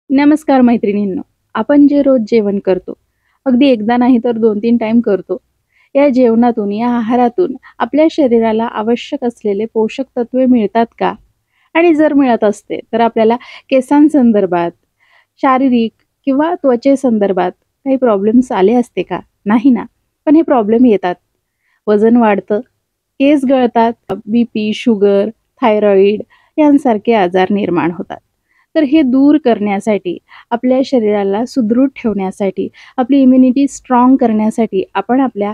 नमस्कार मैत्रिणींनो. आपण जे रोज जेवण करतो, अगदी एकदा नाही तर 2-3 टाईम करतो. या जेवणातून, या आहारातून आपल्या शरीराला आवश्यक असलेले पोषक तत्वे मिळतात का? आणि जर मिळत असते, तर आपल्याला केसांसंदर्भात, शारीरिक किंवा त्वचेसंदर्भात काही प्रॉब्लेम्स आले असते का? नाही ना. पण हे प्रॉब्लेम येतात. वजन वाढतं, केस गळतात, बीपी, शुगर, थायरॉईड यांसारखे आजार निर्माण होतात. तर हे दूर करण्यासाठी, आपल्या शरीराला सुदृढ ठेवण्यासाठी, आपली इम्युनिटी स्ट्राँग करण्यासाठी आपण आपल्या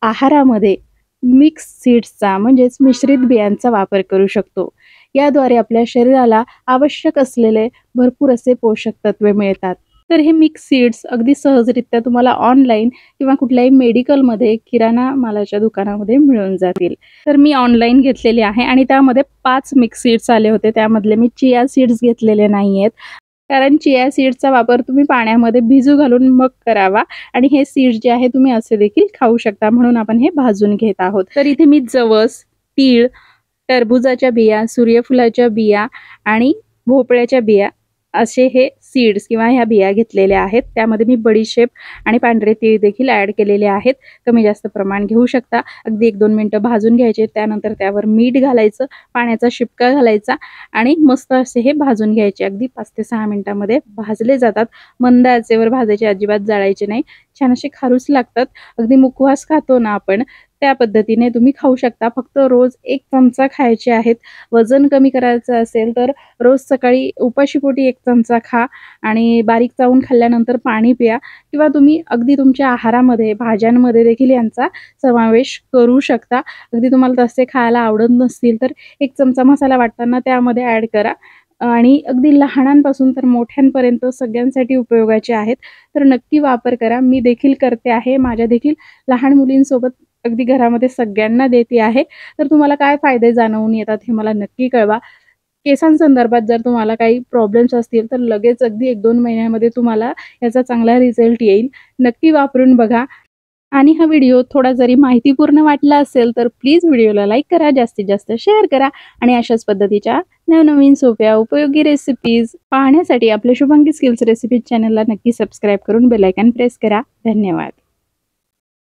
आहारामध्ये मिक्स सीड्सचा म्हणजेच मिश्रित बियांचा वापर करू शकतो. याद्वारे आपल्या शरीराला आवश्यक असलेले भरपूर असे पोषक तत्वे मिळतात. तर हे मिक्स सीड्स अगदी सहजरित्या तुम्हाला ऑनलाईन किंवा कुठल्याही मेडिकलमध्ये, किराणा मालाच्या दुकानामध्ये मिळून जातील. तर मी ऑनलाईन घेतलेले आहे आणि त्यामध्ये 5 मिक्स सीड्स आले होते. त्यामधले मी चिया सीड्स घेतलेले नाहीयेत. कारण चिया सीड्सचा वापर तुम्ही पाण्यामध्ये भिजू घालून मग करावा आणि हे सीड्स जे आहे तुम्ही असे देखील खाऊ शकता. म्हणून आपण हे भाजून घेत आहोत. तर इथे मी जवस, तीळ, टरबूजाच्या बिया, सूर्यफुलाच्या बिया आणि भोपळ्याच्या बिया असे हे सीड्स किंवा ह्या बिया घेतलेल्या आहेत. त्यामध्ये मी बडीशेप आणि पांढरे तीळ देखील ॲड केलेले आहेत. कमी जास्त प्रमाण घेऊ शकता. अगदी 1-2 मिनिटं भाजून घ्यायचे. त्यानंतर त्यावर मीठ घालायचं, पाण्याचा शिपका घालायचा आणि मस्त असे हे भाजून घ्यायचे. अगदी 5 ते 6 मिनिटांमध्ये भाजले जातात. मंद आचेवर भाजायचे, अजिबात जाळायचे नाही. छान असे खारूस लागतात. अगदी मुखवास खातो ना आपण, त्या पद्धतीने तुम्ही खाऊ शकता. फक्त रोज 1 चमचा खायचे आहेत. वजन कमी करायचं असेल तर रोज सकाळी उपाशीपोटी 1 चमचा खा आणि बारीक चावून खाल्ल्यानंतर पाणी प्या किंवा तुम्ही अगदी तुमच्या आहारामध्ये, भाज्यांमध्ये देखील यांचा समावेश करू शकता. अगदी तुम्हाला तसे खायला आवडत नसतील तर 1 चमचा मसाला वाटताना त्यामध्ये ॲड करा आणि अगदी लहानांपासून तर मोठ्यांपर्यंत सगळ्यांसाठी उपयोगाचे आहेत. तर नक्की वापर करा. मी देखील करते आहे. माझ्या देखील लहान मुलींसोबत अगदी घरामध्ये सगळ्यांना देते आहे. तर तुम्हाला काय फायदे जाणवून येतात हे मला नक्की कळवा. केसांसंदर्भात जर तुम्हाला काही प्रॉब्लेम्स असतील तर लगेच अगदी 1-2 महिन्यामध्ये तुम्हाला याचा चांगला रिझल्ट येईल. नक्की वापरून बघा. आणि हा व्हिडिओ थोडा जरी माहितीपूर्ण वाटला असेल तर प्लीज व्हिडिओला लाईक करा, जास्तीत जास्त शेअर करा आणि अशाच पद्धतीच्या नवनवीन सोप्या उपयोगी रेसिपीज पाहण्यासाठी आपल्या शुभांगी स्किल्स रेसिपीज चॅनलला नक्की सबस्क्राईब करून बेल आयकॉन प्रेस करा. धन्यवाद.